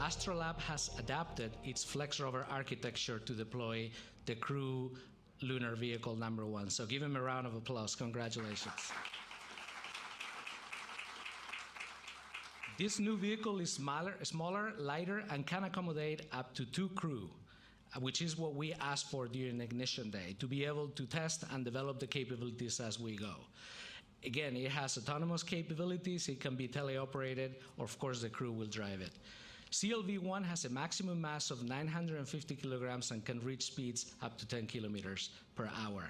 Astrolab has adapted its Flex rover architecture to deploy the Crew Lunar Vehicle #1. So give him a round of applause. Congratulations. This new vehicle is smaller, lighter, and can accommodate up to 2 crew, which is what we asked for during Ignition Day, to be able to test and develop the capabilities as we go. Again, it has autonomous capabilities. It can be teleoperated, or of course the crew will drive it. CLV-1 has a maximum mass of 950 kilograms and can reach speeds up to 10 kilometers per hour.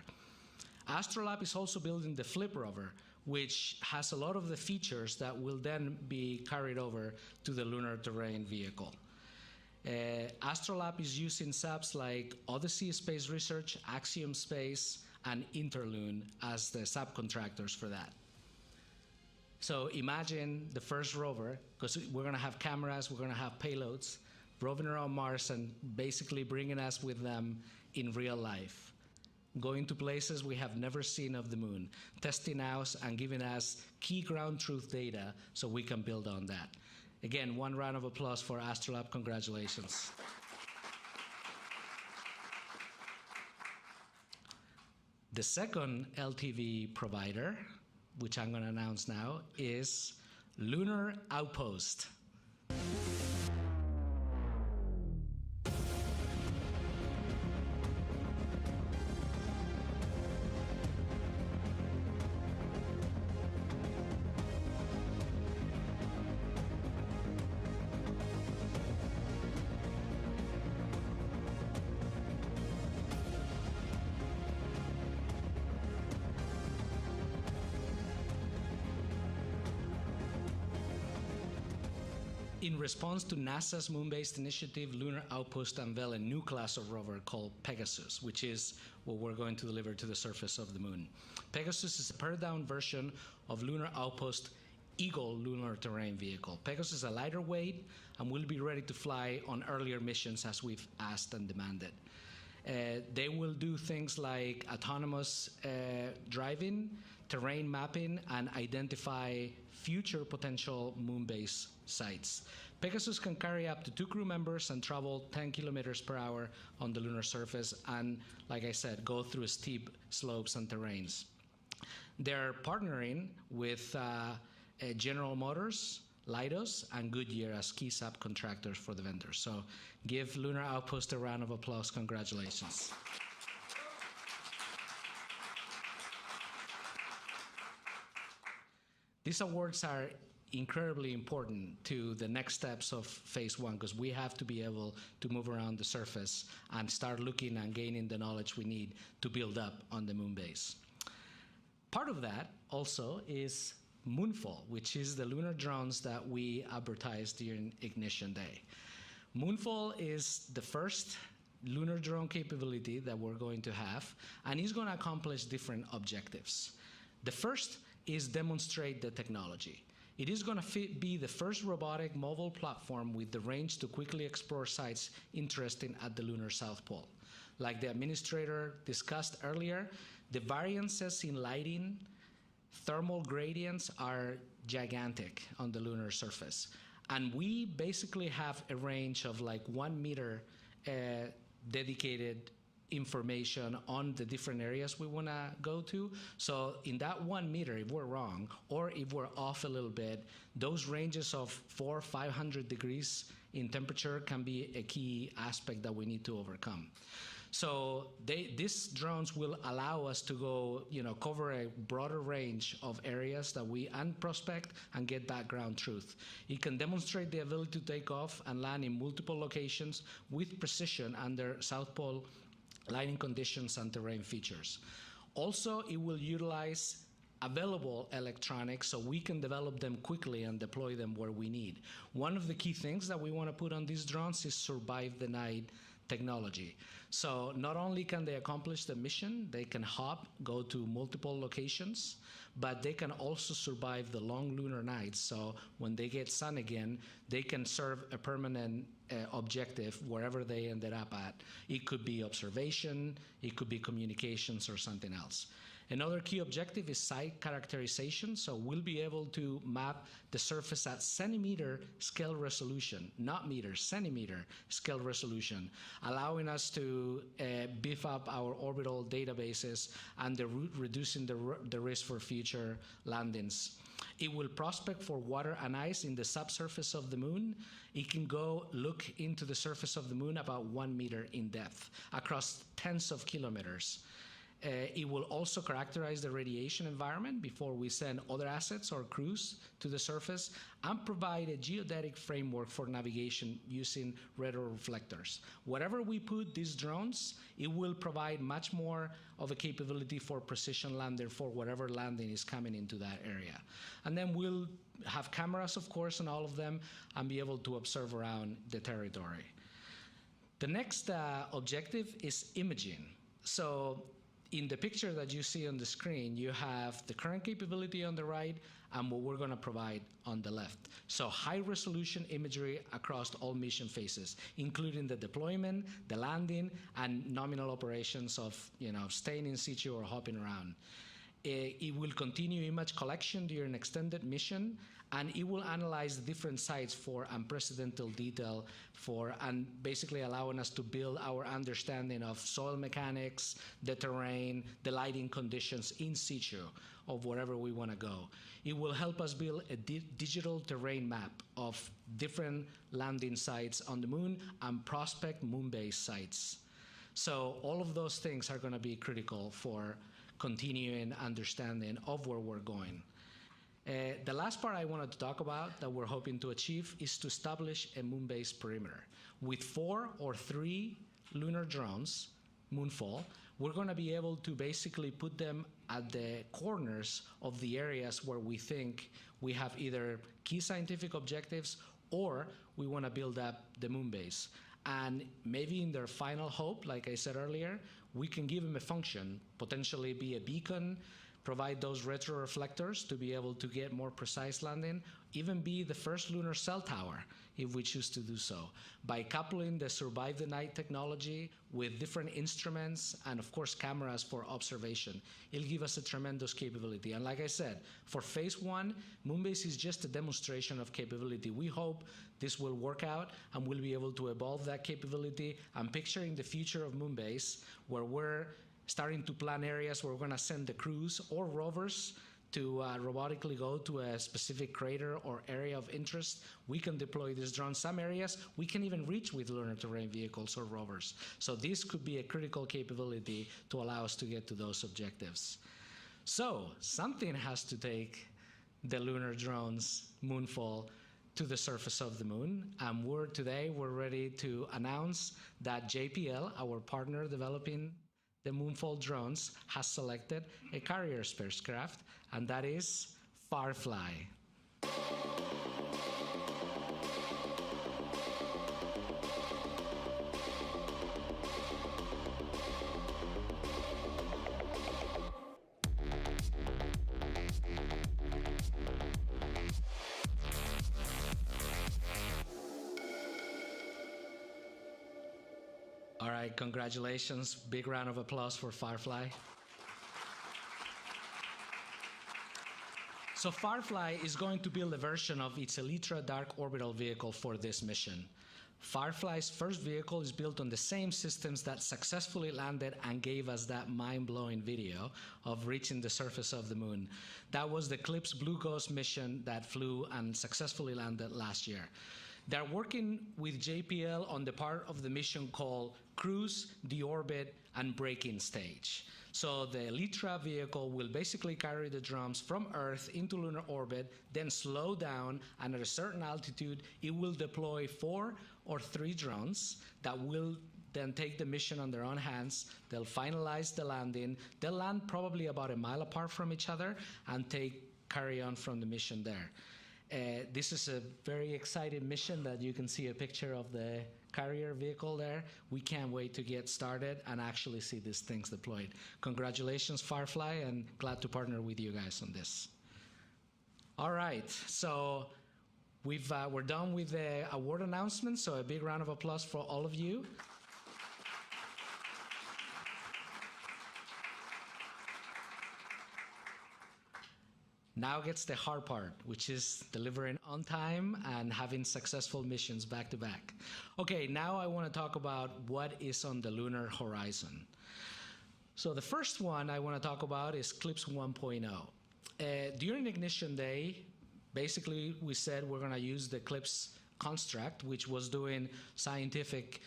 Astrolab is also building the Flip rover, which has a lot of the features that will then be carried over to the lunar terrain vehicle. Astrolab is using subs like Odyssey Space Research, Axiom Space, and Interloon as the subcontractors for that. So imagine the first rover, because we're going to have cameras, we're going to have payloads, roving around Mars and basically bringing us with them in real life, going to places we have never seen of the moon, testing out and giving us key ground truth data so we can build on that. Again, one round of applause for Astrolab. Congratulations. The second LTV provider, which I'm going to announce now, is Lunar Outpost. In response to NASA's moon-based initiative, Lunar Outpost unveiled a new class of rover called Pegasus, which is what we're going to deliver to the surface of the moon. Pegasus is a pared-down version of Lunar Outpost Eagle lunar terrain vehicle. Pegasus is a lighter weight and will be ready to fly on earlier missions as we've asked and demanded. They will do things like autonomous driving, terrain mapping, and identify future potential moon base sites. Pegasus can carry up to 2 crew members and travel 10 kilometers per hour on the lunar surface and, like I said, go through steep slopes and terrains. They're partnering with General Motors, Leidos, and Goodyear as key subcontractors for the vendors. So give Lunar Outpost a round of applause. Congratulations. These awards are incredibly important to the next steps of phase 1, because we have to be able to move around the surface and start looking and gaining the knowledge we need to build up on the moon base. Part of that also is Moonfall, which is the lunar drones that we advertised during Ignition Day. Moonfall is the first lunar drone capability that we're going to have, and it's going to accomplish different objectives. The first is demonstrate the technology. It is going to be the first robotic mobile platform with the range to quickly explore sites interesting at the lunar South Pole. Like the administrator discussed earlier, the variances in lighting, thermal gradients are gigantic on the lunar surface. And we basically have a range of like 1 meter dedicated information on the different areas we want to go to. So in that 1 meter, if we're wrong, or if we're off a little bit, those ranges of 400 or 500 degrees in temperature can be a key aspect that we need to overcome. So these drones will allow us to go, cover a broader range of areas that we prospect and get background truth. It can demonstrate the ability to take off and land in multiple locations with precision under South Pole lighting conditions and terrain features. Also, it will utilize available electronics so we can develop them quickly and deploy them where we need. One of the key things that we want to put on these drones is survive the night technology. So not only can they accomplish the mission, they can hop, go to multiple locations, but they can also survive the long lunar nights. So when they get sun again, they can serve a permanent objective wherever they ended up at. It could be observation, it could be communications, or something else. Another key objective is site characterization. So we'll be able to map the surface at centimeter scale resolution, not meters, centimeter scale resolution, allowing us to beef up our orbital databases and reducing the risk for future landings. It will prospect for water and ice in the subsurface of the moon. It can go look into the surface of the moon about 1 meter in depth across tens of kilometers. It will also characterize the radiation environment before we send other assets or crews to the surface and provide a geodetic framework for navigation using retroreflectors. Wherever we put these drones, it will provide much more of a capability for precision landing for whatever landing is coming into that area. And then we'll have cameras, of course, on all of them and be able to observe around the territory. The next objective is imaging. So in the picture that you see on the screen, you have the current capability on the right and what we're going to provide on the left. So high-resolution imagery across all mission phases, including the deployment, the landing, and nominal operations of staying in situ or hopping around. It will continue image collection during extended mission, and it will analyze different sites for unprecedented detail and basically allowing us to build our understanding of soil mechanics, the terrain, the lighting conditions in situ of wherever we want to go. It will help us build a digital terrain map of different landing sites on the moon and prospect moon-based sites. So all of those things are going to be critical for continuing understanding of where we're going. The last part I wanted to talk about that we're hoping to achieve is to establish a moon-based perimeter. With 4 or 3 lunar drones, Moonfall, we're going to be able to basically put them at the corners of the areas where we think we have either key scientific objectives or we want to build up the moon base. And maybe in their final hope, like I said earlier, we can give them a function, potentially be a beacon, provide those retroreflectors to be able to get more precise landing, even be the first lunar cell tower if we choose to do so. By coupling the survive the night technology with different instruments and of course cameras for observation, it'll give us a tremendous capability. And like I said, for phase 1, Moonbase is just a demonstration of capability. We hope this will work out and we'll be able to evolve that capability. I'm picturing the future of Moonbase where we're starting to plan areas where we're going to send the crews or rovers to robotically go to a specific crater or area of interest. We can deploy these drones. Some areas we can even reach with lunar terrain vehicles or rovers. So this could be a critical capability to allow us to get to those objectives. So something has to take the lunar drones, Moonfall, to the surface of the moon. And today we're ready to announce that JPL, our partner developing the Moonfall drones, has selected a carrier spacecraft, and that is Firefly. All right, congratulations. Big round of applause for Firefly. So Firefly is going to build a version of its Elytra dark orbital vehicle for this mission. Firefly's first vehicle is built on the same systems that successfully landed and gave us that mind-blowing video of reaching the surface of the moon. That was the CLIPS Blue Ghost mission that flew and successfully landed last year. They're working with JPL on the part of the mission called Cruise, Deorbit, and Braking Stage. So the Elytra vehicle will basically carry the drums from Earth into lunar orbit, then slow down, and at a certain altitude, it will deploy 4 or 3 drones that will then take the mission on their own hands. They'll finalize the landing. They'll land probably about a mile apart from each other and carry on from the mission there. This is a very exciting mission that you can see a picture of the carrier vehicle there. We can't wait to get started and actually see these things deployed. Congratulations, Firefly, and glad to partner with you guys on this. All right, so we're done with the award announcement, so a big round of applause for all of you. Now gets the hard part, which is delivering on time and having successful missions back to back. Okay, now I want to talk about what is on the lunar horizon. So the first one I want to talk about is CLIPS 1.0. During Ignition Day, basically we said we're going to use the CLIPS construct, which was doing scientific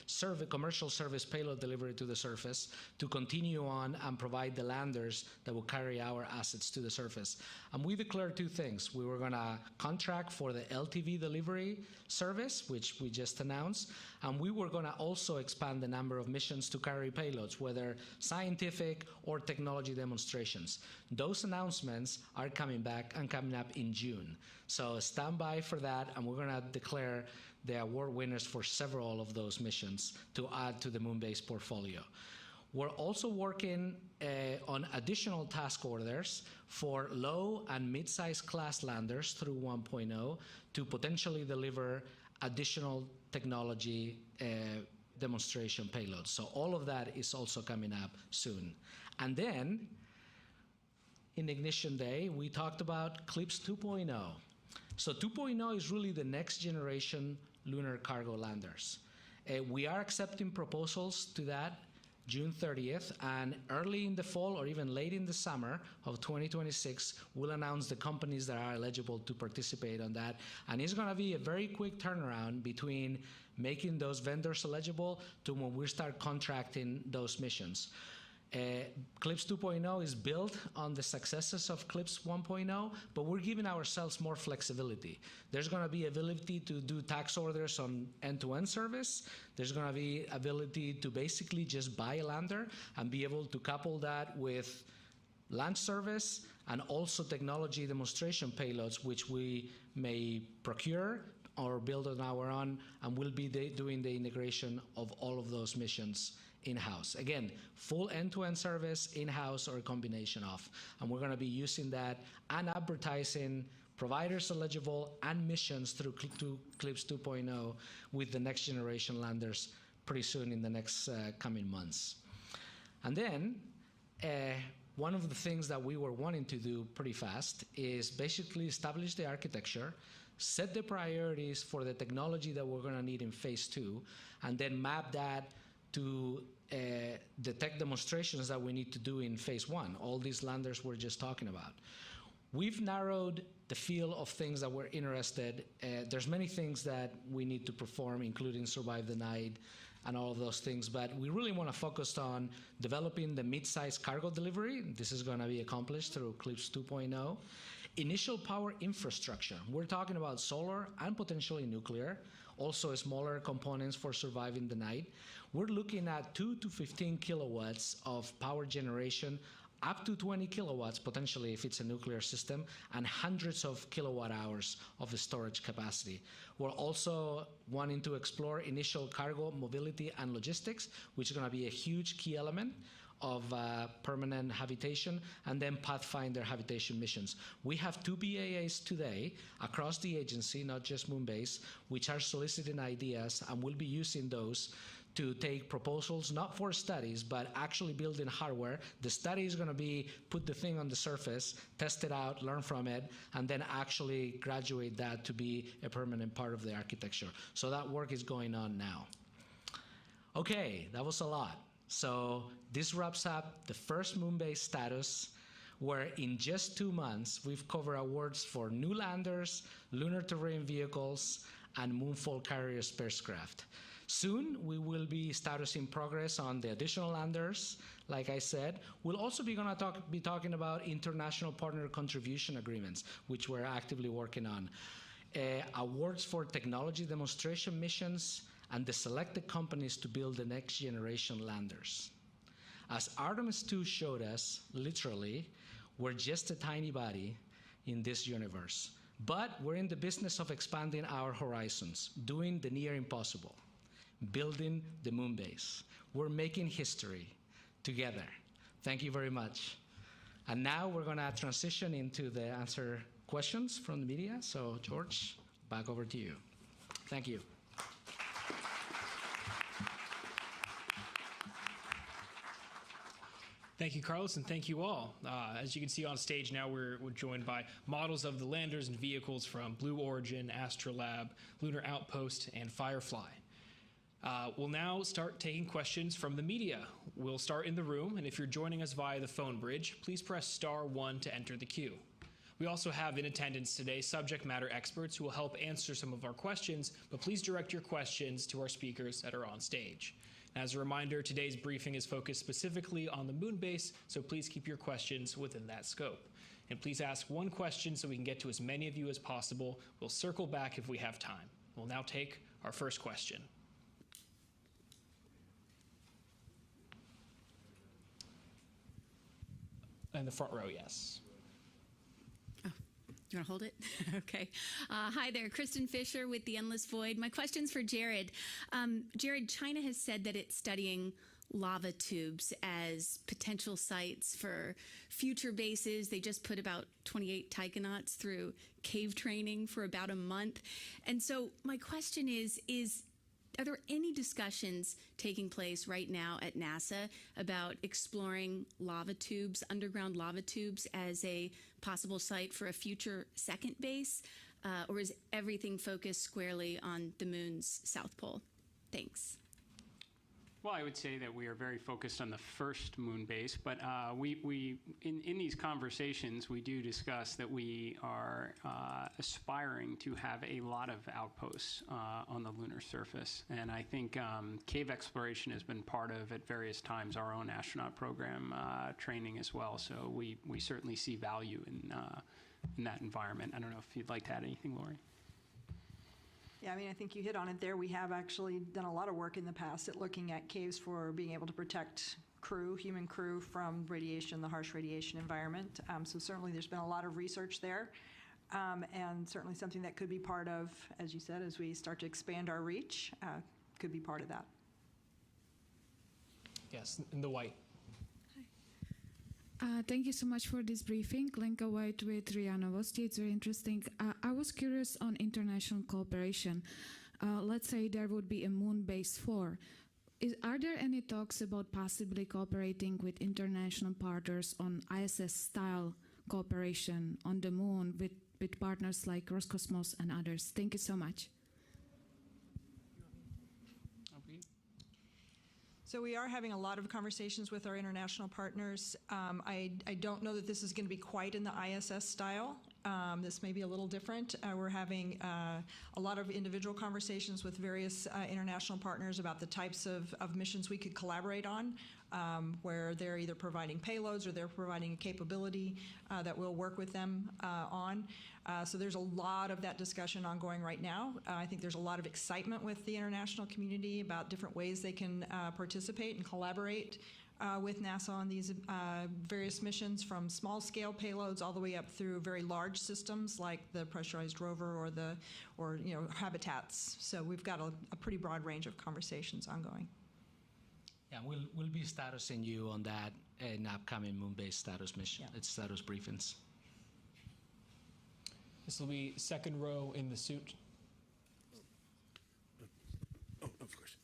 commercial service payload delivery to the surface, to continue on and provide the landers that will carry our assets to the surface. And we declared two things. We were going to contract for the LTV delivery service, which we just announced, and we were going to also expand the number of missions to carry payloads, whether scientific or technology demonstrations. Those announcements are coming back and coming up in June. So stand by for that, and we're going to declare the award winners for several of those missions to add to the Moonbase portfolio. We're also working on additional task orders for low and mid-sized class landers through 1.0 to potentially deliver additional technology demonstration payloads. So all of that is also coming up soon. And then in Ignition Day, we talked about CLIPS 2.0. So 2.0 is really the next generation lunar cargo landers. We are accepting proposals to that June 30th, and early in the fall or even late in the summer of 2026, we'll announce the companies that are eligible to participate on that. And it's going to be a very quick turnaround between making those vendors eligible to when we start contracting those missions. CLIPS 2.0 is built on the successes of CLIPS 1.0, but we're giving ourselves more flexibility. There's going to be ability to do tax orders on end-to-end service. There's going to be ability to basically just buy a lander and be able to couple that with launch service and also technology demonstration payloads, which we may procure or build on our own, and we'll be doing the integration of all of those missions in-house. Again, full end-to-end service, in-house, or a combination of. And we're going to be using that and advertising providers eligible and missions through CLIPS 2.0 with the next generation landers pretty soon in the next coming months. And then one of the things that we were wanting to do pretty fast is basically establish the architecture, set the priorities for the technology that we're going to need in phase 2, and then map that to the tech demonstrations that we need to do in phase 1, all these landers we're just talking about. We've narrowed the field of things that we're interested. There's many things that we need to perform, including survive the night and all of those things, but we really want to focus on developing the mid-size cargo delivery. This is going to be accomplished through CLIPS 2.0. Initial power infrastructure. We're talking about solar and potentially nuclear, also smaller components for surviving the night. We're looking at 2 to 15 kilowatts of power generation, up to 20 kilowatts potentially if it's a nuclear system, and hundreds of kilowatt hours of storage capacity. We're also wanting to explore initial cargo mobility and logistics, which is going to be a huge key element of permanent habitation, and then Pathfinder habitation missions. We have 2 BAAs today across the agency, not just Moonbase, which are soliciting ideas, and we'll be using those to take proposals, not for studies, but actually building hardware. The study is going to be put the thing on the surface, test it out, learn from it, and then actually graduate that to be a permanent part of the architecture. So that work is going on now. Okay, that was a lot. So this wraps up the first Moonbase status, where in just 2 months, we've covered awards for new landers, lunar terrain vehicles, and moonfall carrier spacecraft. Soon, we will be status in progress on the additional landers. Like I said, we'll also be talking about international partner contribution agreements, which we're actively working on. Awards for technology demonstration missions, and the selected companies to build the next generation landers. As Artemis II showed us, literally, we're just a tiny body in this universe. But we're in the business of expanding our horizons, doing the near impossible, building the Moonbase. We're making history together. Thank you very much. And now we're going to transition into the answer questions from the media. So George, back over to you. Thank you. Thank you, Carlos, and thank you all. As you can see on stage now, we're joined by models of the landers and vehicles from Blue Origin, Astrolab, Lunar Outpost, and Firefly. We'll now start taking questions from the media. We'll start in the room, and if you're joining us via the phone bridge, please press *1 to enter the queue. We also have in attendance today subject matter experts who will help answer some of our questions, but please direct your questions to our speakers that are on stage. As a reminder, today's briefing is focused specifically on the moon base, so please keep your questions within that scope. And please ask one question so we can get to as many of you as possible. We'll circle back if we have time. We'll now take our first question. In the front row, yes. You want to hold it? Okay. Hi there, Kristen Fisher with The Endless Void. My question's for Jared. Jared, China has said that it's studying lava tubes as potential sites for future bases. They just put about 28 taikonauts through cave training for about a month. And so my question is are there any discussions taking place right now at NASA about exploring lava tubes, underground lava tubes, as a possible site for a future second base? Or is everything focused squarely on the moon's south pole? Thanks. Well, I would say that we are very focused on the first moon base, but in these conversations, we do discuss that we are aspiring to have a lot of outposts on the lunar surface. And I think cave exploration has been part of, at various times, our own astronaut program training as well. So we certainly see value in that environment. I don't know if you'd like to add anything, Lori. Yeah, I mean, I think you hit on it there. We have actually done a lot of work in the past at looking at caves for being able to protect human crew from radiation, the harsh radiation environment. So certainly there's been a lot of research there, and certainly something that could be part of, as you said, as we start to expand our reach, could be part of that. Yes, in the white. Thank you so much for this briefing. Lenka White with RIA Novosti. It's very interesting. I was curious on international cooperation. Let's say there would be a moon base 4. Are there any talks about possibly cooperating with international partners on ISS-style cooperation on the moon with partners like Roscosmos and others? Thank you so much. So we are having a lot of conversations with our international partners. I don't know that this is going to be quite in the ISS style. This may be a little different. We're having a lot of individual conversations with various international partners about the types of missions we could collaborate on, where they're either providing payloads or they're providing a capability that we'll work with them on. So there's a lot of that discussion ongoing right now. I think there's a lot of excitement with the international community about different ways they can participate and collaborate with NASA on these various missions, from small-scale payloads all the way up through very large systems like the pressurized rover or habitats. So we've got a pretty broad range of conversations ongoing. Yeah, we'll be statusing you on that in upcoming moon-based status mission. Yeah. It's status briefings. This will be second row in the suit. Oh, of course.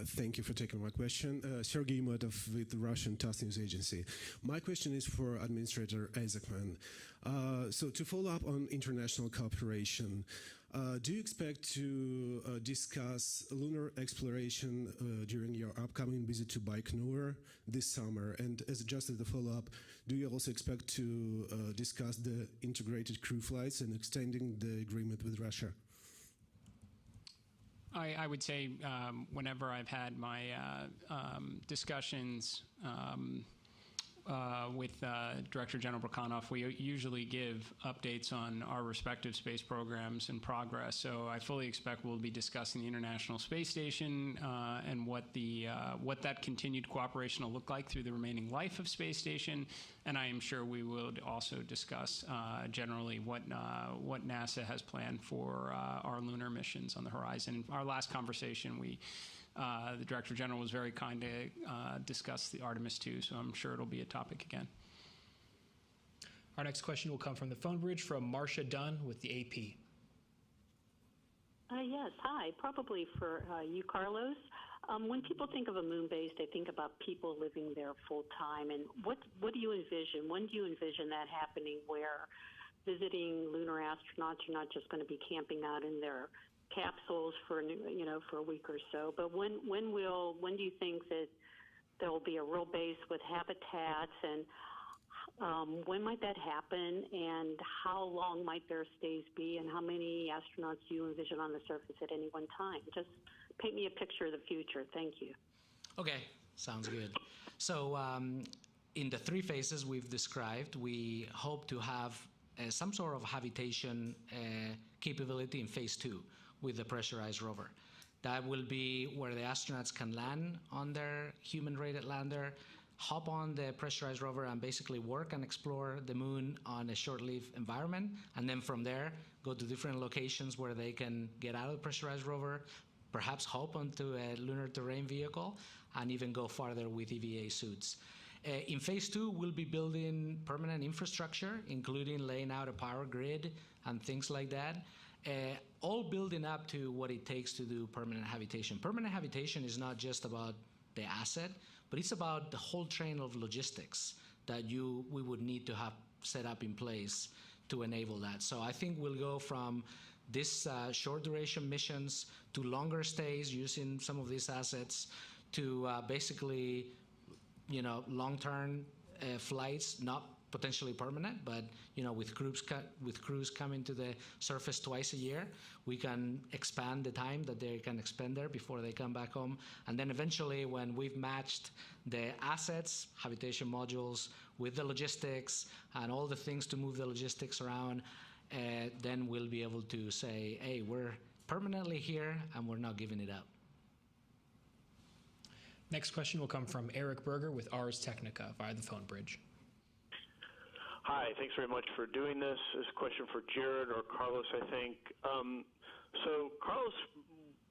Thank you for taking my question. Sergei Motov with the Russian TASS News Agency. My question is for Administrator Isaacman. So to follow up on international cooperation, do you expect to discuss lunar exploration during your upcoming visit to Baikonur this summer? And as a follow-up, do you also expect to discuss the integrated crew flights and extending the agreement with Russia? I would say whenever I've had my discussions with Director General Brakhanov, we usually give updates on our respective space programs and progress. So I fully expect we'll be discussing the International Space Station and what that continued cooperation will look like through the remaining life of Space Station. And I am sure we will also discuss generally what NASA has planned for our lunar missions on the horizon. In our last conversation, the Director General was very kind to discuss the Artemis II, so I'm sure it'll be a topic again. Our next question will come from the phone bridge from Marcia Dunn with the AP. Yes, hi. Probably for you, Carlos. When people think of a moon base, they think about people living there full time. And what do you envision? When do you envision that happening, where visiting lunar astronauts are not just going to be camping out in their capsules for a week or so, but when do you think that there will be a real base with habitats, and when might that happen, and how long might their stays be, and how many astronauts do you envision on the surface at any one time? Just paint me a picture of the future. Thank you. Okay, sounds good. So in the 3 phases we've described, we hope to have some sort of habitation capability in phase 2 with the pressurized rover. That will be where the astronauts can land on their human-rated lander, hop on the pressurized rover, and basically work and explore the moon on a short-lived environment, and then from there go to different locations where they can get out of the pressurized rover, perhaps hop onto a lunar terrain vehicle, and even go farther with EVA suits. In phase 2, we'll be building permanent infrastructure, including laying out a power grid and things like that, all building up to what it takes to do permanent habitation. Permanent habitation is not just about the asset, but it's about the whole train of logistics that we would need to have set up in place to enable that. So I think we'll go from this short duration missions to longer stays using some of these assets to basically, long-term flights, not potentially permanent, but with crews coming to the surface twice a year, we can expand the time that they can expend there before they come back home. And then eventually, when we've matched the assets, habitation modules, with the logistics and all the things to move the logistics around, then we'll be able to say, hey, we're permanently here and we're not giving it up. Next question will come from Eric Berger with Ars Technica via the phone bridge. Hi, thanks very much for doing this. This is a question for Jared or Carlos, I think. So Carlos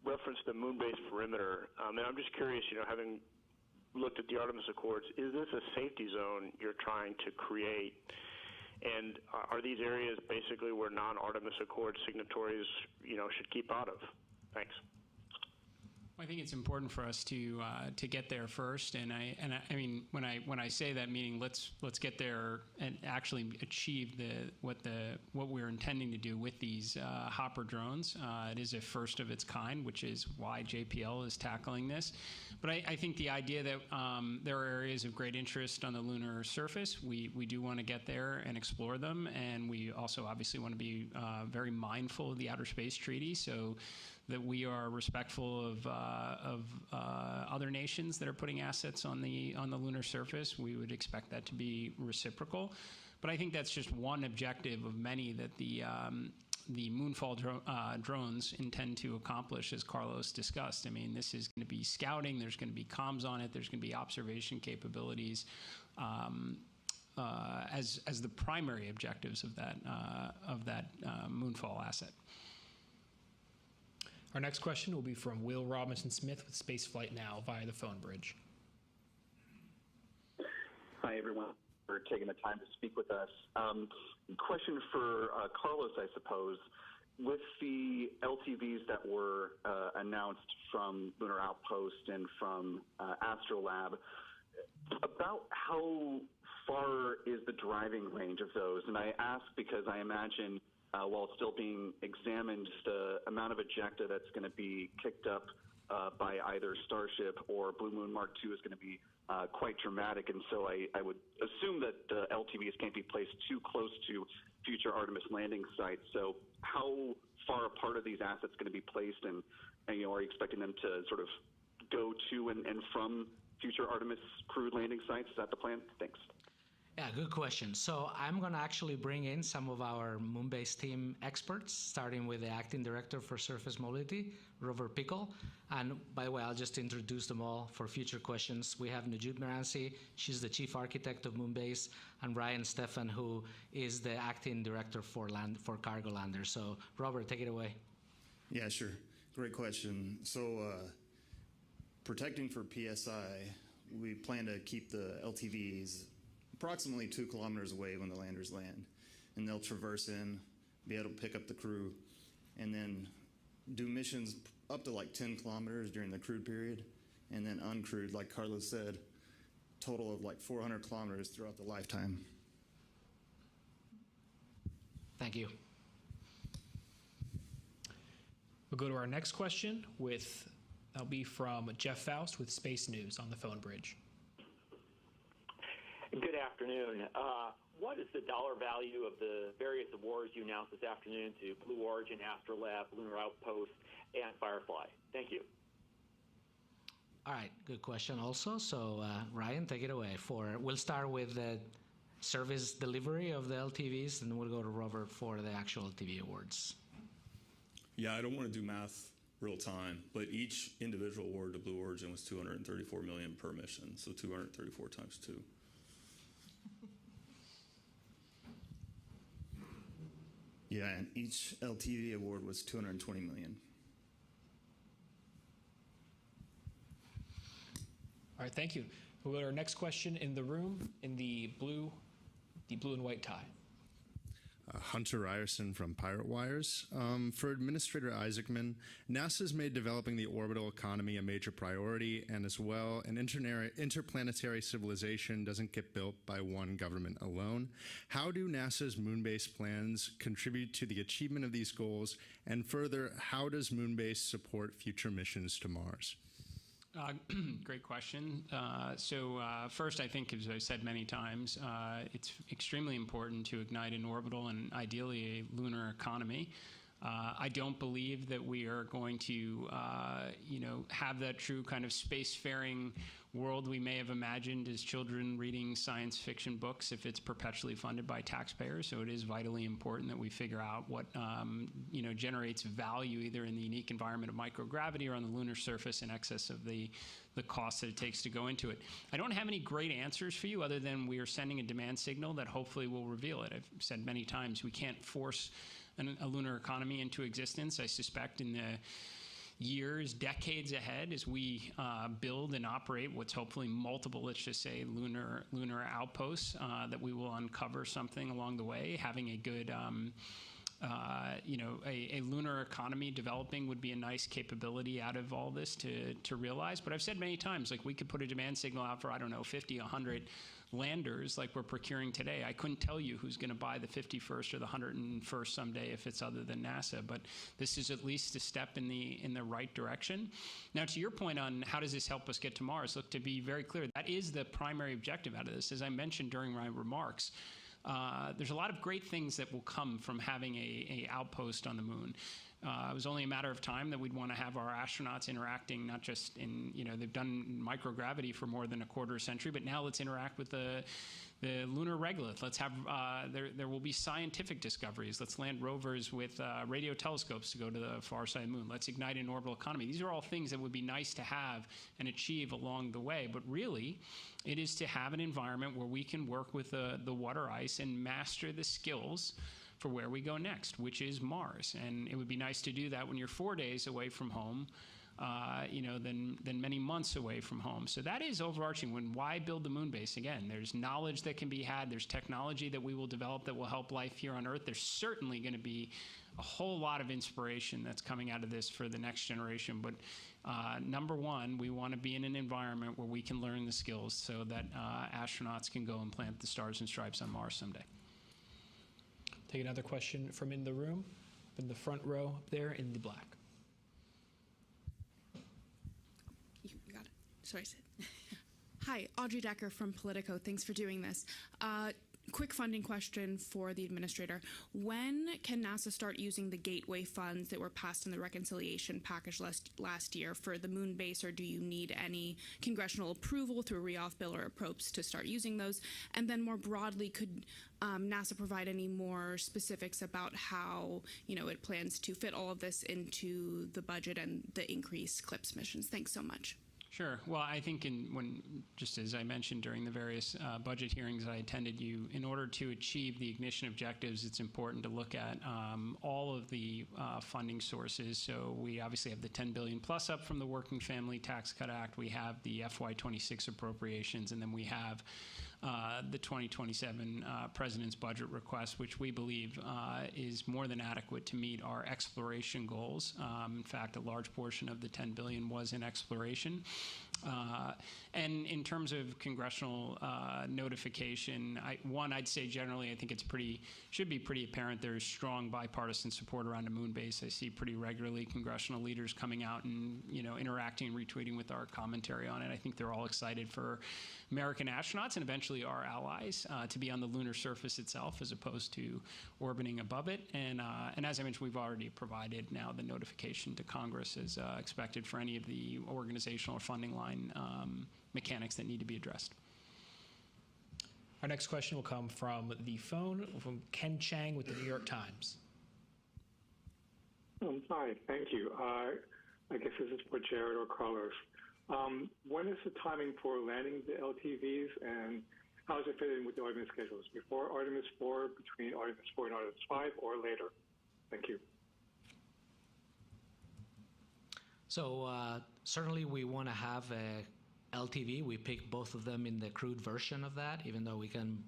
referenced the moon-based perimeter, and I'm just curious, having looked at the Artemis Accords, is this a safety zone you're trying to create? And are these areas basically where non-Artemis Accord signatories, should keep out of? Thanks. I think it's important for us to get there first, and I mean when I say that, meaning let's get there and actually achieve what we're intending to do with these hopper drones. It is a first of its kind, which is why JPL is tackling this. But I think the idea that there are areas of great interest on the lunar surface, we do want to get there and explore them, and we also obviously want to be very mindful of the Outer Space Treaty, so that we are respectful of other nations that are putting assets on the lunar surface. We would expect that to be reciprocal, but I think that's just one objective of many that the Moonfall drones intend to accomplish, as Carlos discussed. I mean, this is going to be scouting. There's going to be comms on it. There's going to be observation capabilities as the primary objectives of that Moonfall asset. Our next question will be from Will Robinson-Smith with Spaceflight Now via the phone bridge. Hi, everyone, for taking the time to speak with us. Question for Carlos, I suppose. With the LTVs that were announced from Lunar Outpost and from Astrolab, about how far is the driving range of those? And I ask because I imagine while it's still being examined, the amount of ejecta that's going to be kicked up by either Starship or Blue Moon Mark II is going to be quite dramatic. And so I would assume that the LTVs can't be placed too close to future Artemis landing sites. So how far apart are these assets going to be placed? And are you expecting them to sort of go to and from future Artemis crewed landing sites? Is that the plan? Thanks. Yeah, good question. So I'm going to actually bring in some of our Moonbase team experts, starting with the Acting Director for Surface Mobility, Rover Pickle. And by the way, I'll just introduce them all for future questions. We have Najib Meransi, she's the Chief Architect of Moonbase, and Ryan Stefan, who is the Acting Director for Cargo Lander. So Robert, take it away. Yeah, sure. Great question. So protecting for PSI, we plan to keep the LTVs approximately 2 kilometers away when the landers land, and they'll traverse in, be able to pick up the crew, and then do missions up to like 10 kilometers during the crewed period, and then uncrewed, like Carlos said, total of like 400 kilometers throughout the lifetime. Thank you. We'll go to our next question that'll be from Jeff Faust with Space News on the phone bridge. Good afternoon. What is the dollar value of the various awards you announced this afternoon to Blue Origin, Astrolab, Lunar Outpost, and Firefly? Thank you. All right, good question also. So Ryan, take it away. We'll start with the service delivery of the LTVs, and then we'll go to Robert for the actual LTV awards. Yeah, I don't want to do math real time, but each individual award to Blue Origin was $234 million per mission, so 234 times 2. Yeah, and each LTV award was $220 million. All right, thank you. We'll go to our next question in the room in the blue and white tie. Hunter Ryerson from Pirate Wires. For Administrator Isaacman, NASA's made developing the orbital economy a major priority, and as well, an interplanetary civilization doesn't get built by one government alone. How do NASA's moon-based plans contribute to the achievement of these goals? And further, how does Moonbase support future missions to Mars? Great question. First, I think, as I've said many times, it's extremely important to ignite an orbital and ideally a lunar economy. I don't believe that we are going to, have that true kind of spacefaring world we may have imagined as children reading science fiction books if it's perpetually funded by taxpayers. So it is vitally important that we figure out what, generates value either in the unique environment of microgravity or on the lunar surface in excess of the cost that it takes to go into it. I don't have any great answers for you other than we are sending a demand signal that hopefully will reveal it. I've said many times we can't force a lunar economy into existence. I suspect in the years, decades ahead, as we build and operate what's hopefully multiple, let's just say, lunar outposts, that we will uncover something along the way. Having a good, a lunar economy developing would be a nice capability out of all this to realize. But I've said many times, like we could put a demand signal out for, 50, 100 landers like we're procuring today. I couldn't tell you who's going to buy the 51st or the 101st someday if it's other than NASA, but this is at least a step in the right direction. Now, to your point on how does this help us get to Mars, look, to be very clear, that is the primary objective out of this. As I mentioned during my remarks, there's a lot of great things that will come from having a outpost on the moon. It was only a matter of time that we'd want to have our astronauts interacting, not just in, they've done microgravity for more than a quarter century, but now let's interact with the lunar regolith. Let's have, there will be scientific discoveries. Let's land rovers with radio telescopes to go to the far side of the moon. Let's ignite an orbital economy. These are all things that would be nice to have and achieve along the way, but really it is to have an environment where we can work with the water ice and master the skills for where we go next, which is Mars. And it would be nice to do that when you're 4 days away from home, than many months away from home. So that is overarching. Why build the moon base? Again, there's knowledge that can be had. There's technology that we will develop that will help life here on Earth. There's certainly going to be a whole lot of inspiration that's coming out of this for the next generation. But number one, we want to be in an environment where we can learn the skills so that astronauts can go and plant the stars and stripes on Mars someday. Take another question from in the room, in the front row up there in the black. You got it. Sorry, Sid. Hi, Audrey Decker from Politico. Thanks for doing this. Quick funding question for the administrator. When can NASA start using the gateway funds that were passed in the reconciliation package last year for the moon base, or do you need any congressional approval through a re-auth bill or a PROPS to start using those? And then more broadly, could NASA provide any more specifics about how it plans to fit all of this into the budget and the increased CLIPS missions? Thanks so much. Sure. Well, I think just as I mentioned during the various budget hearings I attended, in order to achieve the ignition objectives, it's important to look at all of the funding sources. So we obviously have the $10 billion plus up from the Working Family Tax Cut Act. We have the FY26 appropriations, and then we have the 2027 President's budget request, which we believe is more than adequate to meet our exploration goals. In fact, a large portion of the $10 billion was in exploration. And in terms of congressional notification, I'd say generally I think should be pretty apparent there's strong bipartisan support around a moon base. I see pretty regularly congressional leaders coming out and interacting and retweeting with our commentary on it. I think they're all excited for American astronauts and eventually our allies to be on the lunar surface itself as opposed to orbiting above it. And as I mentioned, we've already provided now the notification to Congress as expected for any of the organizational or funding line mechanics that need to be addressed. Our next question will come from the phone from Ken Chang with the New York Times. Hi, thank you. I guess this is for Jared or Carlos. When is the timing for landing the LTVs, and how does it fit in with the Artemis schedules? Before Artemis 4, between Artemis 4 and Artemis 5, or later? Thank you. So certainly we want to have a LTV. We picked both of them in the crewed version of that, even though we can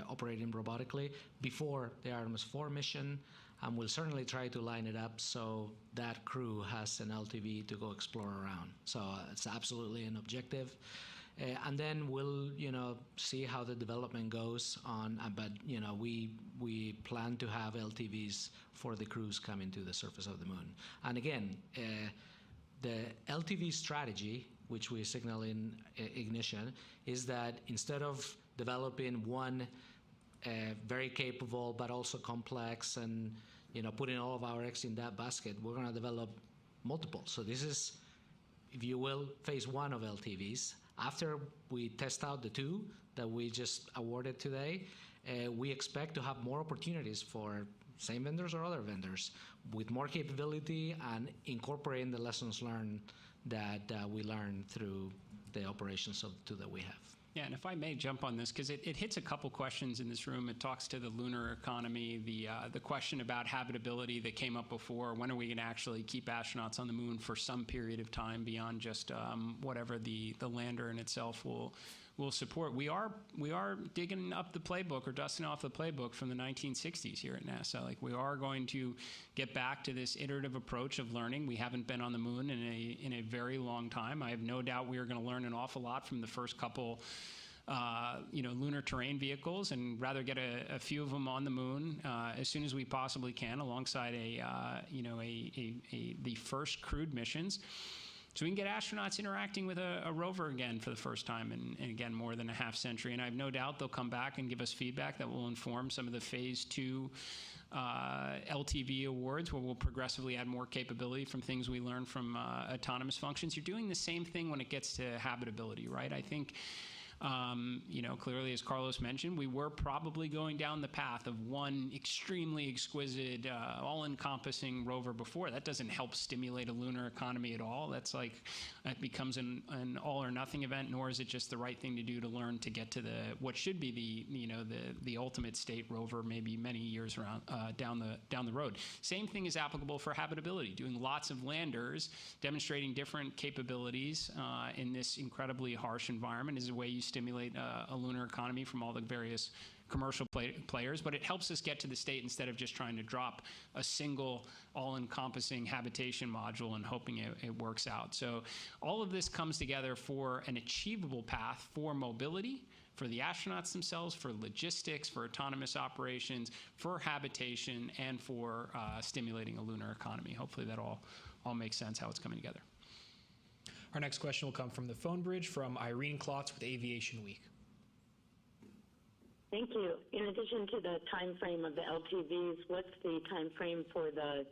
operate them robotically, before the Artemis 4 mission. And we'll certainly try to line it up so that crew has an LTV to go explore around. So it's absolutely an objective. And then we'll, see how the development goes on. But, we plan to have LTVs for the crews coming to the surface of the moon. And again, the LTV strategy, which we signal in Ignition, is that instead of developing one very capable but also complex and putting all of our eggs in that basket, we're going to develop multiple. So this is, if you will, phase one of LTVs. After we test out the two that we just awarded today, we expect to have more opportunities for same vendors or other vendors with more capability and incorporating the lessons learned that we learned through the operations of the two that we have. Yeah, and if I may jump on this, because it hits a couple questions in this room. It talks to the lunar economy, the question about habitability that came up before. When are we going to actually keep astronauts on the moon for some period of time beyond just whatever the lander in itself will support? We are digging up the playbook or dusting off the playbook from the 1960s here at NASA. Like, we are going to get back to this iterative approach of learning. We haven't been on the moon in a very long time. I have no doubt we are going to learn an awful lot from the first couple lunar terrain vehicles, and rather get a few of them on the moon as soon as we possibly can, alongside the first crewed missions. So we can get astronauts interacting with a rover again for the first time in again, more than a half century. And I have no doubt they'll come back and give us feedback that will inform some of the phase 2 LTV awards, where we'll progressively add more capability from things we learn from autonomous functions. You're doing the same thing when it gets to habitability, right? I think clearly, as Carlos mentioned, we were probably going down the path of one extremely exquisite, all-encompassing rover before. That doesn't help stimulate a lunar economy at all. That becomes an all-or-nothing event, nor is it just the right thing to do to learn to get to what should be the ultimate state rover, maybe many years down the road. Same thing is applicable for habitability. Doing lots of landers, demonstrating different capabilities in this incredibly harsh environment is a way you stimulate a lunar economy from all the various commercial players, but it helps us get to the state instead of just trying to drop a single all-encompassing habitation module and hoping it works out. So all of this comes together for an achievable path for mobility, for the astronauts themselves, for logistics, for autonomous operations, for habitation, and for stimulating a lunar economy. Hopefully that all makes sense how it's coming together. Our next question will come from the phone bridge from Irene Klotz with Aviation Week. Thank you. In addition to the time frame of the LTVs, what's the time frame for the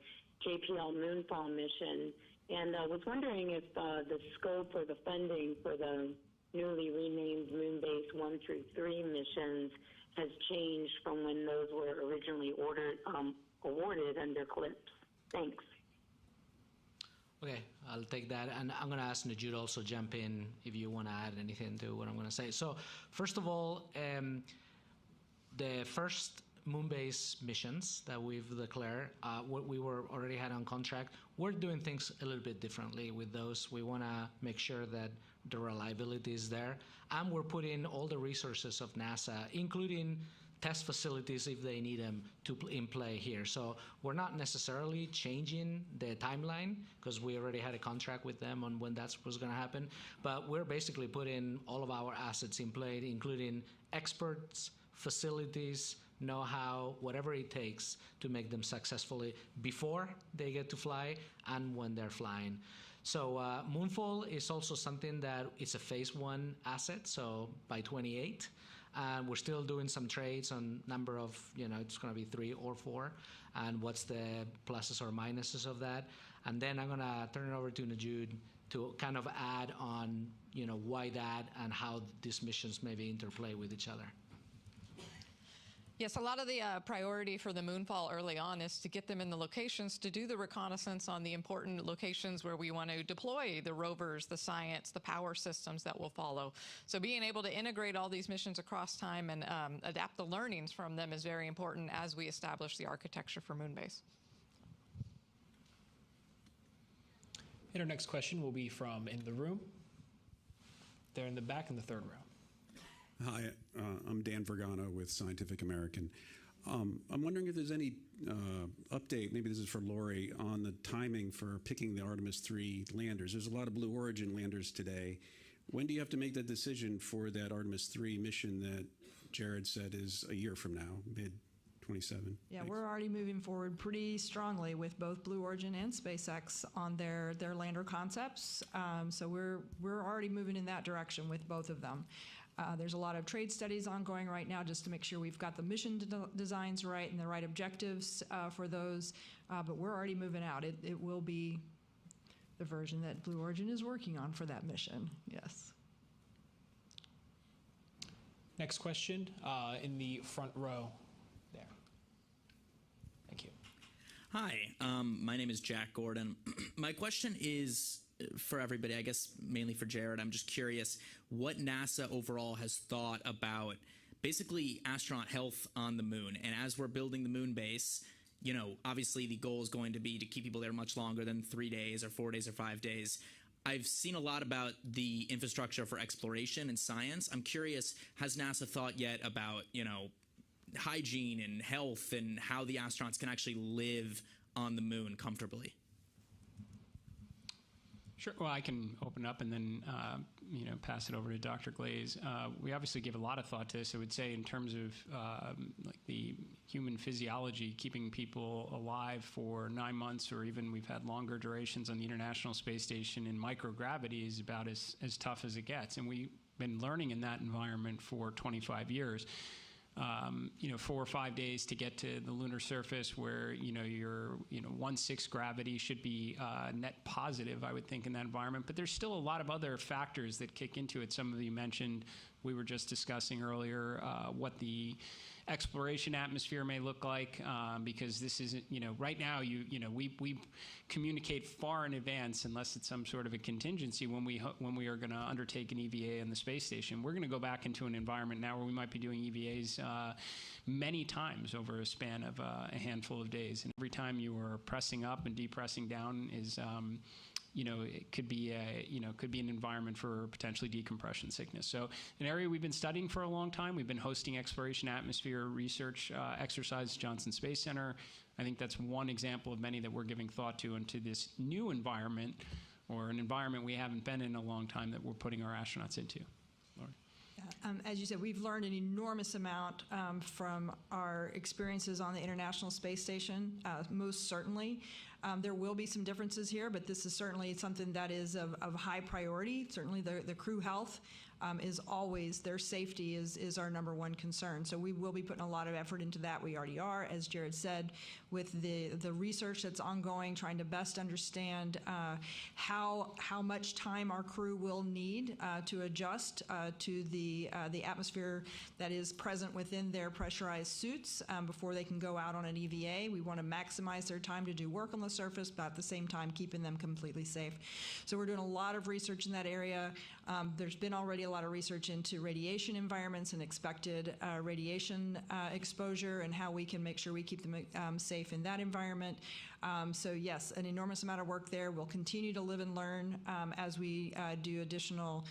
JPL Moonfall mission? And I was wondering if the scope or the funding for the newly renamed Moonbase 1 through 3 missions has changed from when those were originally awarded under CLIPS. Thanks. Okay, I'll take that. And I'm going to ask Najud to also jump in if you want to add anything to what I'm going to say. So first of all, the first moon base missions that we've declared. What we were already had on contract. We're doing things a little bit differently with those. We want to make sure that the reliability is there, and we're putting all the resources of NASA, including test facilities if they need them, in play here. So we're not necessarily changing the timeline because we already had a contract with them on when that was going to happen. But we're basically putting all of our assets in play, including experts, facilities, know-how, whatever it takes to make them successfully before they get to fly and when they're flying. So Moonfall is also something that it's a phase 1 asset, so by 28. We're still doing some trades on number of, it's going to be 3 or 4, and what's the pluses or minuses of that. And then I'm going to turn it over to Najud to kind of add on, why that and how these missions maybe interplay with each other. Yes, a lot of the priority for the Moonfall early on is to get them in the locations to do the reconnaissance on the important locations where we want to deploy the rovers, the science, the power systems that will follow. So being able to integrate all these missions across time and adapt the learnings from them is very important as we establish the architecture for Moonbase. And our next question will be from in the room. There in the back in the third row. Hi, I'm Dan Vergano with Scientific American. I'm wondering if there's any update, maybe this is for Lori, on the timing for picking the Artemis 3 landers. There's a lot of Blue Origin landers today. When do you have to make that decision for that Artemis 3 mission that Jared said is a year from now, mid-27? Yeah, we're already moving forward pretty strongly with both Blue Origin and SpaceX on their lander concepts. So we're already moving in that direction with both of them. There's a lot of trade studies ongoing right now just to make sure we've got the mission designs right and the right objectives for those, but we're already moving out. It will be the version that Blue Origin is working on for that mission, yes. Next question in the front row there. Thank you. Hi, my name is Jack Gordon. My question is for everybody, I guess mainly for Jared. I'm just curious what NASA overall has thought about basically astronaut health on the moon. And as we're building the moon base, obviously the goal is going to be to keep people there much longer than 3 days or 4 days or 5 days. I've seen a lot about the infrastructure for exploration and science. I'm curious, has NASA thought yet about, hygiene and health and how the astronauts can actually live on the moon comfortably? Sure. Well, I can open up and then, pass it over to Dr. Glaze. We obviously give a lot of thought to this. I would say in terms of like the human physiology, keeping people alive for 9 months, or even we've had longer durations on the International Space Station in microgravity is about as tough as it gets. And we've been learning in that environment for 25 years. 4 or 5 days to get to the lunar surface where, your 1/6 gravity should be net positive, I would think, in that environment. But there's still a lot of other factors that kick into it. Some of you mentioned, we were just discussing earlier, what the exploration atmosphere may look like, because this isn't, right now, we communicate far in advance unless it's some sort of a contingency when we are going to undertake an EVA on the space station. We're going to go back into an environment now where we might be doing EVAs many times over a span of a handful of days. And every time you are pressing up and depressing down is it could be an environment for potentially decompression sickness. So an area we've been studying for a long time. We've been hosting exploration atmosphere research exercises at Johnson Space Center. I think that's one example of many that we're giving thought to into this new environment, or an environment we haven't been in a long time, that we're putting our astronauts into. Lori. As you said, we've learned an enormous amount from our experiences on the International Space Station, most certainly. There will be some differences here, but this is certainly something that is of high priority. Certainly the crew health is always, their safety is our number one concern. So we will be putting a lot of effort into that. We already are, as Jared said, with the research that's ongoing, trying to best understand how much time our crew will need to adjust to the atmosphere that is present within their pressurized suits before they can go out on an EVA. We want to maximize their time to do work on the the surface, but at the same time keeping them completely safe. So we're doing a lot of research in that area. There's been already a lot of research into radiation environments and expected radiation exposure and how we can make sure we keep them safe in that environment. So yes, an enormous amount of work there. We'll continue to live and learn as we do additional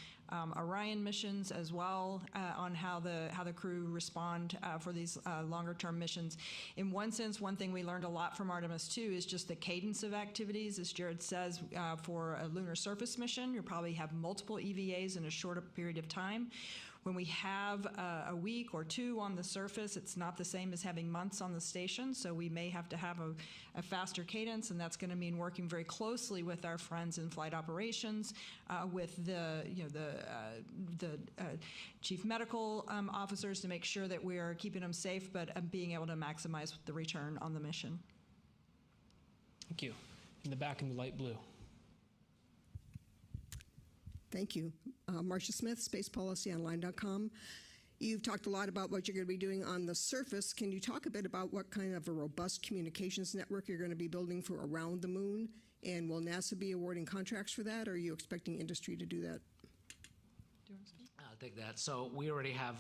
Orion missions as well on how the crew respond for these longer-term missions. In one sense, one thing we learned a lot from Artemis 2 is just the cadence of activities. As Jared says, for a lunar surface mission, you'll probably have multiple EVAs in a shorter period of time. When we have a week or two on the surface, it's not the same as having months on the station, so we may have to have a faster cadence, and that's going to mean working very closely with our friends in flight operations, with the chief medical officers to make sure that we are keeping them safe, but being able to maximize the return on the mission. Thank you. In the back in the light blue. Thank you. Marcia Smith, spacepolicyonline.com. You've talked a lot about what you're going to be doing on the surface. Can you talk a bit about what kind of a robust communications network you're going to be building for around the moon? And will NASA be awarding contracts for that, or are you expecting industry to do that? Do you want to speak? I'll take that. So we already have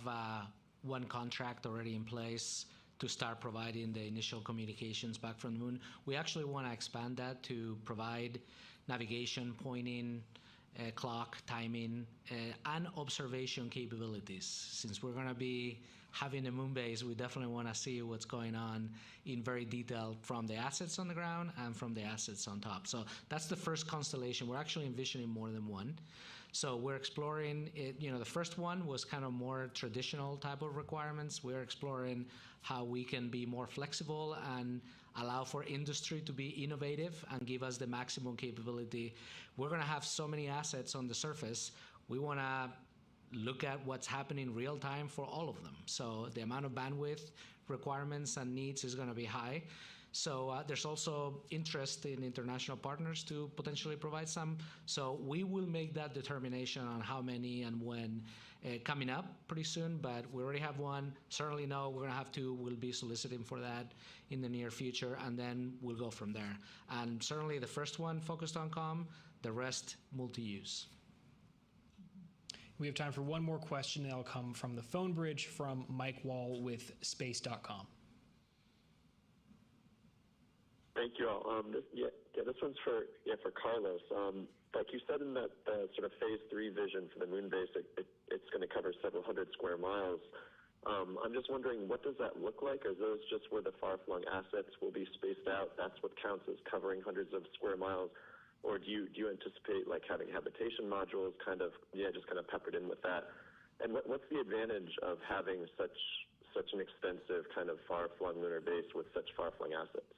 one contract already in place to start providing the initial communications back from the moon. We actually want to expand that to provide navigation, pointing, clock, timing, and observation capabilities. Since we're going to be having a moon base, we definitely want to see what's going on in very detail from the assets on the ground and from the assets on top. So that's the first constellation. We're actually envisioning more than one. So we're exploring it. The first one was kind of more traditional type of requirements. We're exploring how we can be more flexible and allow for industry to be innovative and give us the maximum capability. We're going to have so many assets on the surface. We want to look at what's happening real time for all of them. So the amount of bandwidth requirements and needs is going to be high. So there's also interest in international partners to potentially provide some. So we will make that determination on how many and when coming up pretty soon, but we already have one. Certainly know we're going to have two. We'll be soliciting for that in the near future, and then we'll go from there. And certainly the first one focused on comm, the rest multi-use. We have time for one more question, and that'll come from the phone bridge from Mike Wall with space.com. Thank you all. This one's for Carlos. Like you said in that sort of phase 3 vision for the moon base, it's going to cover several hundred square miles. I'm just wondering, what does that look like? Are those just where the far-flung assets will be spaced out? That's what counts as covering hundreds of square miles? Or do you anticipate like having habitation modules just kind of peppered in with that? And what's the advantage of having such an extensive kind of far-flung lunar base with such far-flung assets?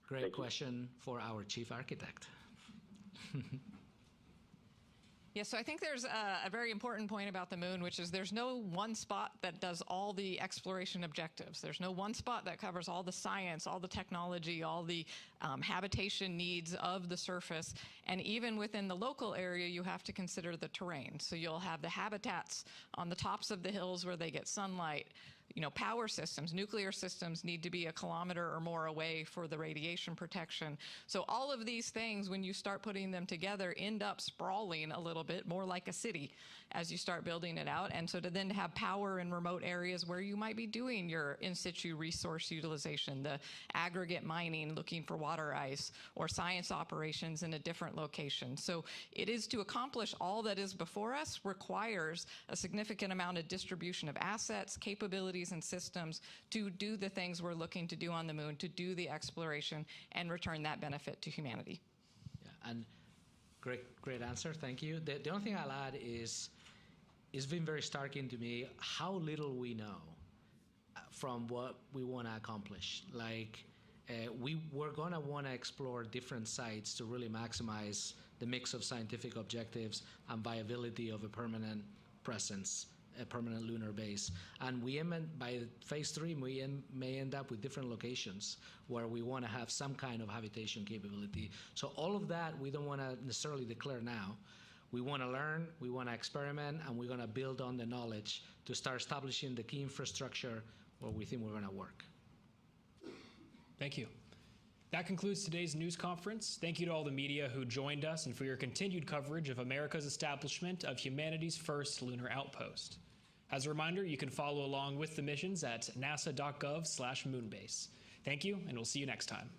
Great question for our chief architect. Yeah, so I think there's a very important point about the moon, which is there's no one spot that does all the exploration objectives. There's no one spot that covers all the science, all the technology, all the habitation needs of the surface. And even within the local area, you have to consider the terrain. So you'll have the habitats on the tops of the hills where they get sunlight. Power systems, nuclear systems need to be a kilometer or more away for the radiation protection. So all of these things, when you start putting them together, end up sprawling a little bit more like a city as you start building it out. And so to then have power in remote areas where you might be doing your in situ resource utilization, the aggregate mining, looking for water ice, or science operations in a different location. So it is to accomplish all that is before us requires a significant amount of distribution of assets, capabilities, and systems to do the things we're looking to do on the moon, to do the exploration and return that benefit to humanity. Yeah, and great answer. Thank you. The only thing I'll add is it's been very starking to me how little we know from what we want to accomplish. We're going to want to explore different sites to really maximize the mix of scientific objectives and viability of a permanent presence, a permanent lunar base. And by phase 3, we may end up with different locations where we want to have some kind of habitation capability. So all of that we don't want to necessarily declare now. We want to learn, we want to experiment, and we're going to build on the knowledge to start establishing the key infrastructure where we think we're going to work. Thank you. That concludes today's news conference. Thank you to all the media who joined us and for your continued coverage of America's establishment of humanity's first lunar outpost. As a reminder, you can follow along with the missions at nasa.gov/moonbase. Thank you, and we'll see you next time.